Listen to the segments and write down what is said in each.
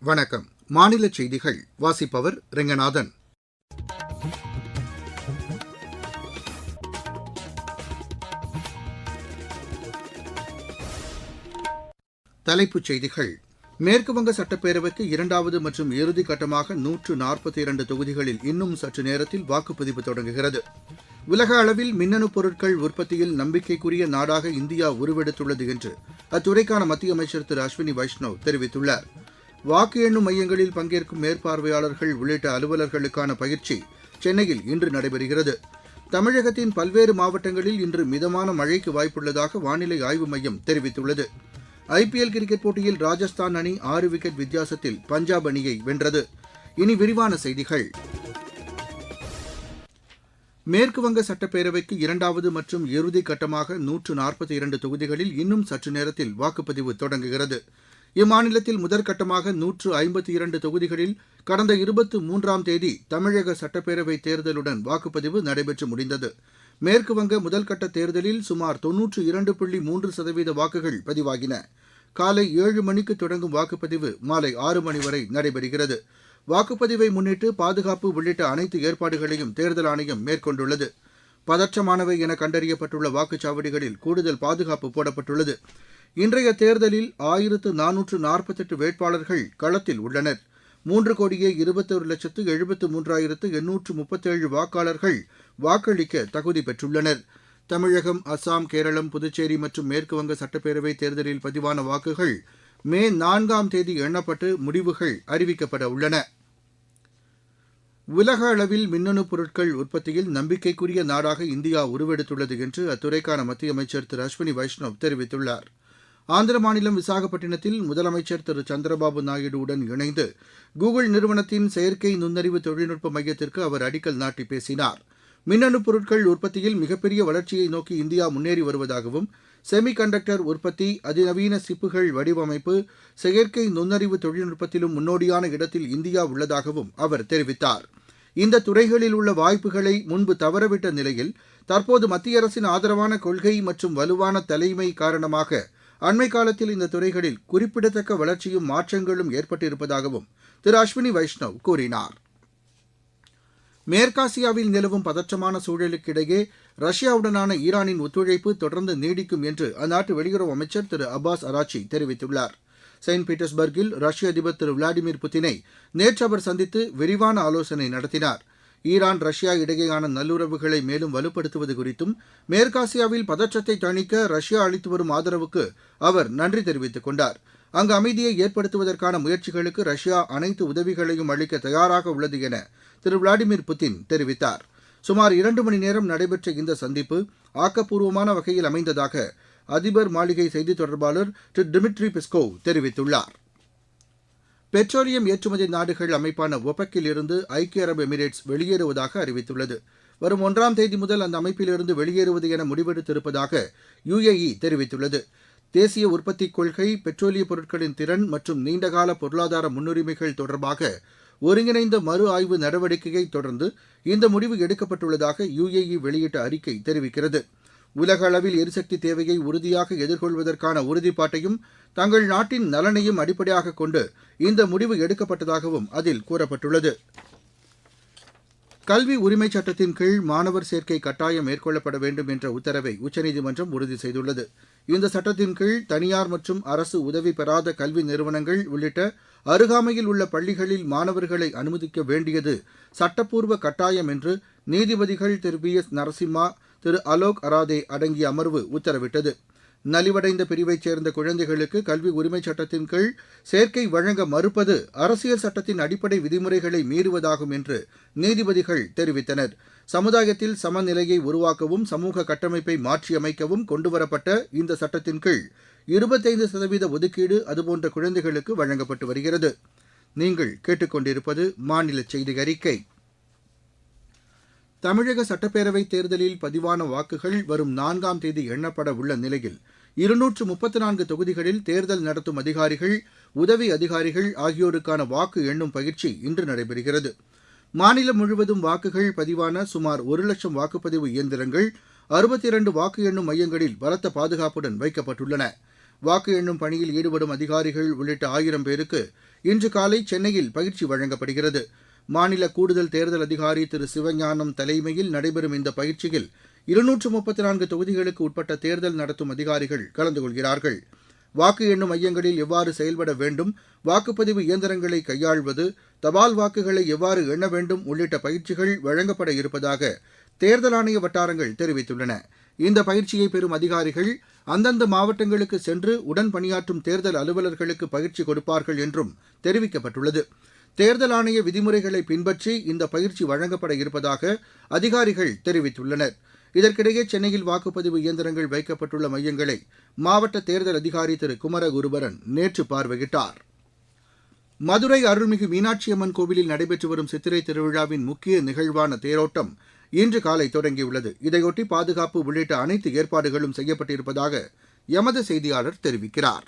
வணக்கம். மாநில செய்திகள் வாசிப்பவர் ரெங்கநாதன். தலைப்புச் செய்திகள். மேற்குவங்க சட்டப்பேரவைக்கு இரண்டாவது மற்றும் இறுதிக்கட்டமாக 142 தொகுதிகளில் இன்னும் சற்று நேரத்தில் வாக்குப்பதிவு தொடங்குகிறது. உலக அளவில் மின்னணு பொருட்கள் உற்பத்தியில் நம்பிக்கைக்குரிய நாடாக இந்தியா உருவெடுத்துள்ளது என்று அத்துறைக்கான மத்திய அமைச்சர் திரு அஸ்வினி வைஷ்ணவ் தெரிவித்துள்ளார். வாக்கு எண்ணும் மையங்களில் பங்கேற்கும் மேற்பார்வையாளர்கள் உள்ளிட்ட அலுவலர்களுக்கான பயிற்சி சென்னையில் இன்று நடைபெறுகிறது. தமிழகத்தின் பல்வேறு மாவட்டங்களில் இன்று மிதமான மழைக்கு வாய்ப்புள்ளதாக வானிலை ஆய்வு மையம் தெரிவித்துள்ளது. ஐபிஎல் கிரிக்கெட் போட்டியில் ராஜஸ்தான் அணி 6 விக்கெட் வித்தியாசத்தில் பஞ்சாப் அணியை வென்றது. இனி விரிவான செய்திகள். மேற்குவங்க சட்டப்பேரவைக்கு இரண்டாவது மற்றும் இறுதிக்கட்டமாக 142 தொகுதிகளில் இன்னும் சற்று நேரத்தில் வாக்குப்பதிவு தொடங்குகிறது. இம்மாநிலத்தில் முதற்கட்டமாக 152 தொகுதிகளில் கடந்த 23ஆம் தேதி தமிழக சட்டப்பேரவைத் தேர்தலுடன் வாக்குப்பதிவு நடைபெற்று முடிந்தது. மேற்குவங்க முதல்கட்ட தேர்தலில் சுமார் 92.3% வாக்குகள் பதிவாகின. காலை 7 மணிக்கு தொடங்கும் வாக்குப்பதிவு மாலை 6 மணி வரை நடைபெறுகிறது. வாக்குப்பதிவை முன்னிட்டு பாதுகாப்பு உள்ளிட்ட அனைத்து ஏற்பாடுகளையும் தேர்தல் ஆணையம் மேற்கொண்டுள்ளது. பதற்றமானவை என கண்டறியப்பட்டுள்ள வாக்குச்சாவடிகளில் கூடுதல் பாதுகாப்பு போடப்பட்டுள்ளது. இன்றைய தேர்தலில் 1448 வேட்பாளர்கள் களத்தில் உள்ளனர். 3,21,73,837 வாக்காளர்கள் வாக்களிக்க தகுதி பெற்றுள்ளனர். தமிழகம், அஸ்ஸாம், கேரளம், புதுச்சேரி மற்றும் மேற்குவங்க சட்டப்பேரவை தேர்தலில் பதிவான வாக்குகள் மே 4ஆம் தேதி எண்ணப்பட்டு முடிவுகள் அறிவிக்கப்பட உள்ளன. உலக அளவில் மின்னணு பொருட்கள் உற்பத்தியில் நம்பிக்கைக்குரிய நாடாக இந்தியா உருவெடுத்துள்ளது என்று அத்துறைக்கான மத்திய அமைச்சர் திரு அஸ்வினி வைஷ்ணவ் தெரிவித்துள்ளார். ஆந்திர மாநிலம் விசாகப்பட்டினத்தில் முதலமைச்சர் திரு சந்திரபாபு நாயுடுவுடன் இணைந்து கூகுள் நிறுவனத்தின் செயற்கை நுண்ணறிவு தொழில்நுட்ப மையத்திற்கு அவர் அடிக்கல் நாட்டி பேசினார். மின்னணு பொருட்கள் உற்பத்தியில் மிகப்பெரிய வளர்ச்சியை நோக்கி இந்தியா முன்னேறி வருவதாகவும், செமி கண்டக்டர் உற்பத்தி, அதிநவீன சிப்புகள் வடிவமைப்பு, செயற்கை நுண்ணறிவு தொழில்நுட்பத்திலும் முன்னோடியான இடத்தில் இந்தியா உள்ளதாகவும் அவர் தெரிவித்தார். இந்த துறைகளில் உள்ள வாய்ப்புகளை முன்பு தவறவிட்ட நிலையில் தற்போது மத்திய அரசின் ஆதரவான கொள்கை மற்றும் வலுவான தலைமை காரணமாக அண்மை காலத்தில் இந்த துறைகளில் குறிப்பிடத்தக்க வளர்ச்சியும் மாற்றங்களும் ஏற்பட்டிருப்பதாகவும் திரு அஸ்வினி வைஷ்ணவ் கூறினார். மேற்காசியாவில் நிலவும் பதற்றமான சூழலுக்கிடையே ரஷ்யாவுடனான ஈரானின் ஒத்துழைப்பு தொடர்ந்து நீடிக்கும் என்று அந்நாட்டு வெளியுறவு அமைச்சர் திரு அப்பாஸ் அராச்சி தெரிவித்துள்ளார். செயின்ட் பீட்டர்ஸ்பர்கில் ரஷ்ய அதிபர் திரு விளாடிமிர் புட்டினை நேற்று அவர் சந்தித்து விரிவான ஆலோசனை நடத்தினார். ஈரான், ரஷ்யா இடையேயான நல்லுறவுகளை மேலும் வலுப்படுத்துவது குறித்தும், மேற்காசியாவில் பதற்றத்தை தணிக்க ரஷ்யா அளித்து வரும் ஆதரவுக்கு அவர் நன்றி தெரிவித்துக் கொண்டார். அங்கு அமைதியை ஏற்படுத்துவதற்கான முயற்சிகளுக்கு ரஷ்யா அனைத்து உதவிகளையும் அளிக்க தயாராக உள்ளது என திரு விளாடிமிர் புட்டின் தெரிவித்தார். சுமார் 2 மணி நேரம் நடைபெற்ற இந்த சந்திப்பு ஆக்கப்பூர்வமான வகையில் அமைந்ததாக அதிபர் மாளிகை செய்தித் தொடர்பாளர் திரு டிமிட்ரி பெஸ்கோவ் தெரிவித்துள்ளார். பெட்ரோலியம் ஏற்றுமதி நாடுகள் அமைப்பான ஒபெக்கில் இருந்து ஐக்கிய அரபு எமிரேட்ஸ் வெளியேறுவதாக அறிவித்துள்ளது. வரும் 1ஆம் தேதி முதல் அந்த அமைப்பிலிருந்து வெளியேறுவது என முடிவெடுத்திருப்பதாக UAE தெரிவித்துள்ளது. தேசிய உற்பத்திக் கொள்கை, பெட்ரோலிய பொருட்களின் திறன் மற்றும் நீண்டகால பொருளாதார முன்னுரிமைகள் தொடர்பாக ஒருங்கிணைந்த மறு ஆய்வு நடவடிக்கையை தொடர்ந்து இந்த முடிவு எடுக்கப்பட்டுள்ளதாக UAE வெளியிட்ட அறிக்கை தெரிவிக்கிறது. உலக அளவில் எரிசக்தி தேவையை உறுதியாக எதிர்கொள்வதற்கான உறுதிப்பாட்டையும் தங்கள் நாட்டின் நலனையும் அடிப்படையாக கொண்டு இந்த முடிவு எடுக்கப்பட்டதாகவும் அதில் கூறப்பட்டுள்ளது. கல்வி உரிமைச் சட்டத்தின் கீழ் மாணவர் சேர்க்கை கட்டாயம் மேற்கொள்ளப்பட வேண்டும் என்ற உத்தரவை உச்சநீதிமன்றம் உறுதி செய்துள்ளது. இந்த சட்டத்தின் கீழ் தனியார் மற்றும் அரசு உதவி பெறாத கல்வி நிறுவனங்கள் உள்ளிட்ட அருகாமையில் உள்ள பள்ளிகளில் மாணவர்களை அனுமதிக்க வேண்டியது சட்டப்பூர்வ கட்டாயம் என்று நீதிபதிகள் திரு BS நரசிம்மா, திரு அலோக் அராதே அடங்கிய அமர்வு உத்தரவிட்டது. நலிவடைந்த பிரிவைச் சேர்ந்த குழந்தைகளுக்கு கல்வி உரிமைச் சட்டத்தின் கீழ் சேர்க்கை வழங்க மறுப்பது அரசியல் சட்டத்தின் அடிப்படை விதிமுறைகளை மீறுவதாகும் என்று நீதிபதிகள் தெரிவித்தனர். சமுதாயத்தில் சமநிலையை உருவாக்கவும் சமூக கட்டமைப்பை மாற்றியமைக்கவும் கொண்டுவரப்பட்ட இந்த சட்டத்தின் கீழ் 25% ஒதுக்கீடு அதுபோன்ற குழந்தைகளுக்கு வழங்கப்பட்டு வருகிறது. நீங்கள் கேட்டுக்கொண்டிருப்பது மாநில செய்தி அறிக்கை. தமிழக சட்டப்பேரவைத் தேர்தலில் பதிவான வாக்குகள் வரும் 4ஆம் தேதி எண்ணப்பட உள்ள நிலையில் 234 தொகுதிகளில் தேர்தல் நடத்தும் அதிகாரிகள், உதவி அதிகாரிகள் ஆகியோருக்கான வாக்கு எண்ணும் பயிற்சி இன்று நடைபெறுகிறது. மாநிலம் முழுவதும் வாக்குகள் பதிவான சுமார் 1 லட்சம் வாக்குப்பதிவு இயந்திரங்கள் 62 வாக்கு எண்ணும் மையங்களில் பலத்த பாதுகாப்புடன் வைக்கப்பட்டுள்ளன. வாக்கு எண்ணும் பணியில் ஈடுபடும் அதிகாரிகள் உள்ளிட்ட 1000 பேருக்கு இன்று காலை சென்னையில் பயிற்சி வழங்கப்படுகிறது. மாநில கூடுதல் தேர்தல் அதிகாரி திரு சிவஞானம் தலைமையில் நடைபெறும் இந்த பயிற்சியில் 234 தொகுதிகளுக்கு உட்பட்ட தேர்தல் நடத்தும் அதிகாரிகள் கலந்து கொள்கிறார்கள். வாக்கு எண்ணும் மையங்களில் எவ்வாறு செயல்பட வேண்டும், வாக்குப்பதிவு இயந்திரங்களை கையாள்வது, தபால் வாக்குகளை எவ்வாறு எண்ண வேண்டும் உள்ளிட்ட பயிற்சிகள் வழங்கப்பட இருப்பதாக தேர்தல் ஆணைய வட்டாரங்கள் தெரிவித்துள்ளன. இந்த பயிற்சியை பெறும் அதிகாரிகள் அந்தந்த மாவட்டங்களுக்கு சென்று உடன் பணியாற்றும் தேர்தல் அலுவலர்களுக்கு பயிற்சி கொடுப்பார்கள் என்றும் தெரிவிக்கப்பட்டுள்ளது. தேர்தல் ஆணைய விதிமுறைகளை பின்பற்றி இந்த பயிற்சி வழங்கப்பட இருப்பதாக அதிகாரிகள் தெரிவித்துள்ளனர். இதற்கிடையே சென்னையில் வாக்குப்பதிவு இயந்திரங்கள் வைக்கப்பட்டுள்ள மையங்களை மாவட்ட தேர்தல் அதிகாரி திரு குமரகுருபரன் நேற்று பார்வையிட்டார். மதுரை அருள்மிகு மீனாட்சியம்மன் கோவிலில் நடைபெற்று வரும் சித்திரை திருவிழாவின் முக்கிய நிகழ்வான தேரோட்டம் இன்று காலை தொடங்கியுள்ளது. இதையொட்டி பாதுகாப்பு உள்ளிட்ட அனைத்து ஏற்பாடுகளும் செய்யப்பட்டிருப்பதாக எமது செய்தியாளர் தெரிவிக்கிறார்.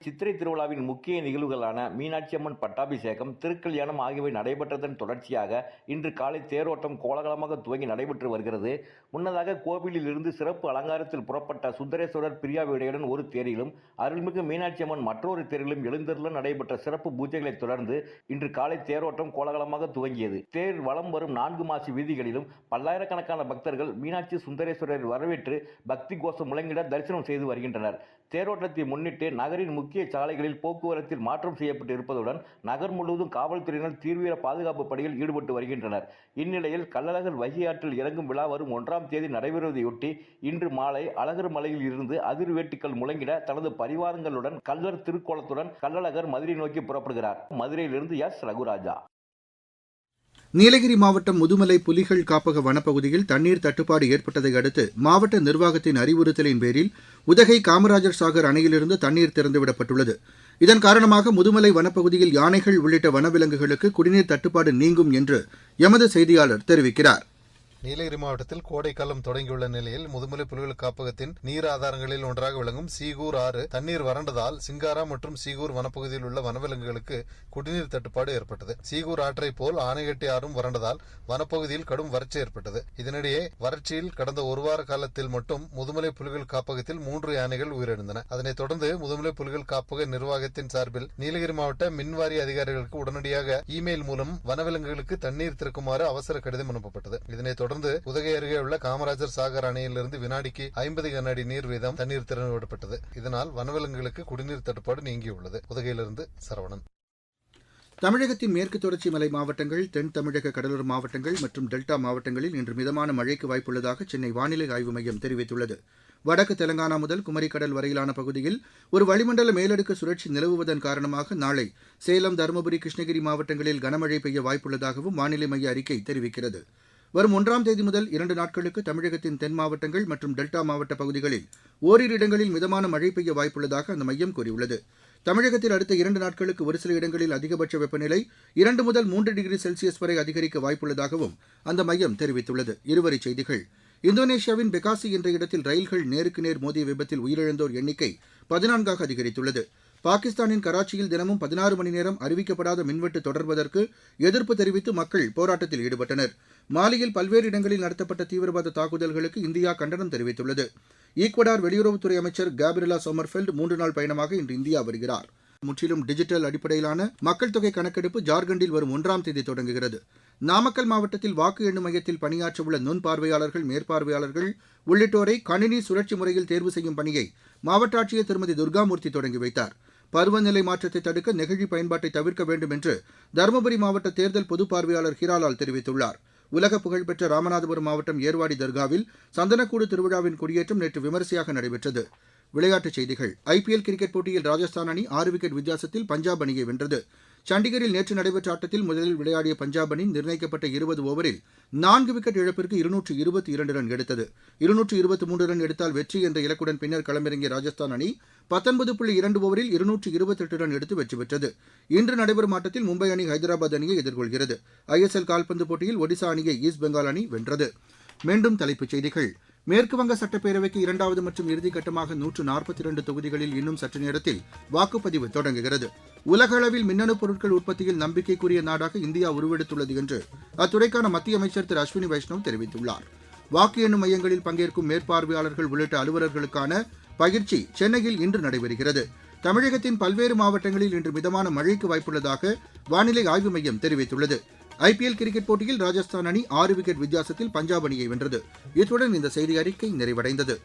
சித்திரை திருவிழாவின் முக்கிய நிகழ்வுகளான மீனாட்சியம்மன் பட்டாபிஷேகம், திருக்கல்யாணம் ஆகியவை நடைபெற்றதன் தொடர்ச்சியாக இன்று காலை தேரோட்டம் கோலாகலமாக துவங்கி நடைபெற்று வருகிறது. முன்னதாக கோவிலில் இருந்து சிறப்பு அலங்காரத்தில் புறப்பட்ட சுந்தரேஸ்வரர் பிரியாவிடையுடன் ஒரு தேரிலும், அருள்மிகு மீனாட்சியம்மன் மற்றொரு தேரிலும் எழுந்தருள நடைபெற்ற சிறப்பு பூஜைகளை தொடர்ந்து இன்று காலை தேரோட்டம் கோலாகலமாக துவங்கியது. தேர் வலம் வரும் 4 மாசி வீதிகளிலும் பல்லாயிரக்கணக்கான பக்தர்கள் மீனாட்சி சுந்தரேஸ்வரரை வரவேற்று பக்தி கோஷம் முழங்கிட தரிசனம் செய்து வருகின்றனர். தேரோட்டத்தை முன்னிட்டு நகரின் முக்கிய சாலைகளில் போக்குவரத்தில் மாற்றம் செய்யப்பட்டு இருப்பதுடன் நகர் முழுவதும் காவல்துறையினர் தீவிர பாதுகாப்பு பணியில் ஈடுபட்டு வருகின்றனர். இந்நிலையில் கள்ளழகர் வைகை ஆற்றில் இறங்கும் விழா வரும் 1ஆம் தேதி நடைபெறுவதையொட்டி இன்று மாலை அழகர் மலையில் இருந்து அதிர்வேட்டுக்கள் முழங்கிட தனது பரிவாரங்களுடன் கள்ளர் திருக்கோலத்துடன் கள்ளழகர் மதுரை நோக்கி புறப்படுகிறார். மதுரையிலிருந்து எஸ். ரகுராஜா. நீலகிரி மாவட்டம் முதுமலை புலிகள் காப்பக வனப்பகுதியில் தண்ணீர் தட்டுப்பாடு ஏற்பட்டதை அடுத்து மாவட்ட நிர்வாகத்தின் அறிவுறுத்தலின் பேரில் உதகை காமராஜர் சாகர் அணையிலிருந்து தண்ணீர் திறந்துவிடப்பட்டுள்ளது. இதன் காரணமாக முதுமலை வனப்பகுதியில் யானைகள் உள்ளிட்ட வனவிலங்குகளுக்கு குடிநீர் தட்டுப்பாடு நீங்கும் என்று எமது செய்தியாளர் தெரிவிக்கிறார். நீலகிரி மாவட்டத்தில் கோடைக்காலம் தொடங்கியுள்ள நிலையில் முதுமலை புலிகள் காப்பகத்தின் நீர் ஆதாரங்களில் ஒன்றாக விளங்கும் சீகூர் ஆறு தண்ணீர் வறண்டதால் சிங்காரா மற்றும் சீகூர் வனப்பகுதியில் உள்ள வனவிலங்குகளுக்கு குடிநீர் தட்டுப்பாடு ஏற்பட்டது. சீகூர் ஆற்றை போல் ஆனைகட்டி ஆறும் வறண்டதால் வனப்பகுதியில் கடும் வறட்சி ஏற்பட்டது. இதனிடையே வறட்சியில் கடந்த ஒரு வார காலத்தில் மட்டும் முதுமலை புலிகள் காப்பகத்தில் 3 யானைகள் உயிரிழந்தன. அதனைத் தொடர்ந்து முதுமலை புலிகள் காப்பக நிர்வாகத்தின் சார்பில் நீலகிரி மாவட்ட மின்வாரிய அதிகாரிகளுக்கு உடனடியாக இமெயில் மூலம் வனவிலங்குகளுக்கு தண்ணீர் திறக்குமாறு அவசர கடிதம் அனுப்பப்பட்டது. இதனைத் தொடர்ந்து உதகை அருகே உள்ள காமராஜர் சாகர் அணையிலிருந்து வினாடிக்கு 50 கனஅடி நீர் வீதம் தண்ணீர் திறந்துவிடப்பட்டது. இதனால் வனவிலங்குகளுக்கு குடிநீர் தட்டுப்பாடு நீங்கியுள்ளது. உதகையிலிருந்து சரவணன். தமிழகத்தின் மேற்கு தொடர்ச்சி மலை மாவட்டங்கள், தென் தமிழக கடலோர மாவட்டங்கள் மற்றும் டெல்டா மாவட்டங்களில் இன்று மிதமான மழைக்கு வாய்ப்புள்ளதாக சென்னை வானிலை ஆய்வு மையம் தெரிவித்துள்ளது. வடக்கு தெலங்கானா முதல் குமரிக்கடல் வரையிலான பகுதியில் ஒரு வளிமண்டல மேலடுக்கு சுழற்சி நிலவுவதன் காரணமாக நாளை சேலம், தருமபுரி, கிருஷ்ணகிரி மாவட்டங்களில் கனமழை பெய்ய வாய்ப்புள்ளதாகவும் வானிலை மைய அறிக்கை தெரிவிக்கிறது. வரும் 1ஆம் தேதி முதல் 2 நாட்களுக்கு தமிழகத்தின் தென் மாவட்டங்கள் மற்றும் டெல்டா மாவட்ட பகுதிகளில் ஓரிரு இடங்களில் மிதமான மழை பெய்ய வாய்ப்புள்ளதாக அந்த மையம் கூறியுள்ளது. தமிழகத்தில் அடுத்த 2 நாட்களுக்கு ஒரு சில இடங்களில் அதிகபட்ச வெப்பநிலை 2 முதல் 3 டிகிரி செல்சியஸ் வரை அதிகரிக்க வாய்ப்புள்ளதாகவும் அந்த மையம் தெரிவித்துள்ளது. இருவரிச் செய்திகள். இந்தோனேஷியாவின் பெகாசி என்ற இடத்தில் ரயில்கள் நேருக்கு நேர் மோதிய விபத்தில் உயிரிழந்தோர் எண்ணிக்கை 14ஆக அதிகரித்துள்ளது. பாகிஸ்தானின் கராச்சியில் தினமும் 16 மணி நேரம் அறிவிக்கப்படாத மின்வெட்டு தொடர்வதற்கு எதிர்ப்பு தெரிவித்து மக்கள் போராட்டத்தில் ஈடுபட்டனர். மாலியில் பல்வேறு இடங்களில் நடத்தப்பட்ட தீவிரவாத தாக்குதல்களுக்கு இந்தியா கண்டனம் தெரிவித்துள்ளது. ஈக்வடார் வெளியுறவுத்துறை அமைச்சர் கேப்ரிலா சோமர்ஃபெல்ட் 3 நாள் பயணமாக இன்று இந்தியா வருகிறார். முற்றிலும் டிஜிட்டல் அடிப்படையிலான மக்கள் தொகை கணக்கெடுப்பு ஜார்க்கண்டில் வரும் 1ஆம் தேதி தொடங்குகிறது. நாமக்கல் மாவட்டத்தில் வாக்கு எண்ணும் மையத்தில் பணியாற்றவுள்ள நுண் பார்வையாளர்கள், மேற்பார்வையாளர்கள் உள்ளிட்டோரை கணினி சுழற்சி முறையில் தேர்வு செய்யும் பணியை மாவட்ட ஆட்சியர் திருமதி துர்காமூர்த்தி தொடங்கி வைத்தார். பருவநிலை மாற்றத்தை தடுக்க நெகிழி பயன்பாட்டை தவிர்க்க வேண்டும் என்று தருமபுரி மாவட்ட தேர்தல் பொது பார்வையாளர் ஹீராலால் தெரிவித்துள்ளார். உலக புகழ்பெற்ற ராமநாதபுரம் மாவட்டம் ஏர்வாடி தர்காவில் சந்தனக்கூடு திருவிழாவின் கொடியேற்றம் நேற்று விமரிசையாக நடைபெற்றது. விளையாட்டுச் செய்திகள். ஐபிஎல் கிரிக்கெட் போட்டியில் ராஜஸ்தான் அணி 6 விக்கெட் வித்தியாசத்தில் பஞ்சாப் அணியை வென்றது. சண்டிகரில் நேற்று நடைபெற்ற ஆட்டத்தில் முதலில் விளையாடிய பஞ்சாப் அணி நிர்ணயிக்கப்பட்ட 20 ஓவரில் 4 விக்கெட் இழப்பிற்கு 222 ரன் எடுத்தது. 223 ரன் எடுத்தால் வெற்றி என்ற இலக்குடன் பின்னர் களமிறங்கிய ராஜஸ்தான் அணி 19.2 ஓவரில் 228 ரன் எடுத்து வெற்றி பெற்றது. இன்று நடைபெறும் ஆட்டத்தில் மும்பை அணி ஹைதராபாத் அணியை எதிர்கொள்கிறது. ஐஎஸ்எல் கால்பந்து போட்டியில் ஒடிசா அணியை ஈஸ்ட் பெங்கால் அணி வென்றது. மீண்டும் தலைப்புச் செய்திகள். மேற்குவங்க சட்டப்பேரவைக்கு 2வது மற்றும் இறுதிக்கட்டமாக 142 தொகுதிகளில் இன்னும் சற்று நேரத்தில் வாக்குப்பதிவு தொடங்குகிறது. உலக அளவில் மின்னணு பொருட்கள் உற்பத்தியில் நம்பிக்கைக்குரிய நாடாக இந்தியா உருவெடுத்துள்ளது என்று அத்துறைக்கான மத்திய அமைச்சர் திரு அஸ்வினி வைஷ்ணவ் தெரிவித்துள்ளார். வாக்கு எண்ணும் மையங்களில் பங்கேற்கும் மேற்பார்வையாளர்கள் உள்ளிட்ட அலுவலர்களுக்கான பயிற்சி சென்னையில் இன்று நடைபெறுகிறது. தமிழகத்தின் பல்வேறு மாவட்டங்களில் இன்று மிதமான மழைக்கு வாய்ப்புள்ளதாக வானிலை ஆய்வு மையம் தெரிவித்துள்ளது. ஐபிஎல் கிரிக்கெட் போட்டியில் ராஜஸ்தான் அணி 6 விக்கெட் வித்தியாசத்தில் பஞ்சாப் அணியை வென்றது. இத்துடன் இந்த செய்தி அறிக்கை நிறைவடைந்தது.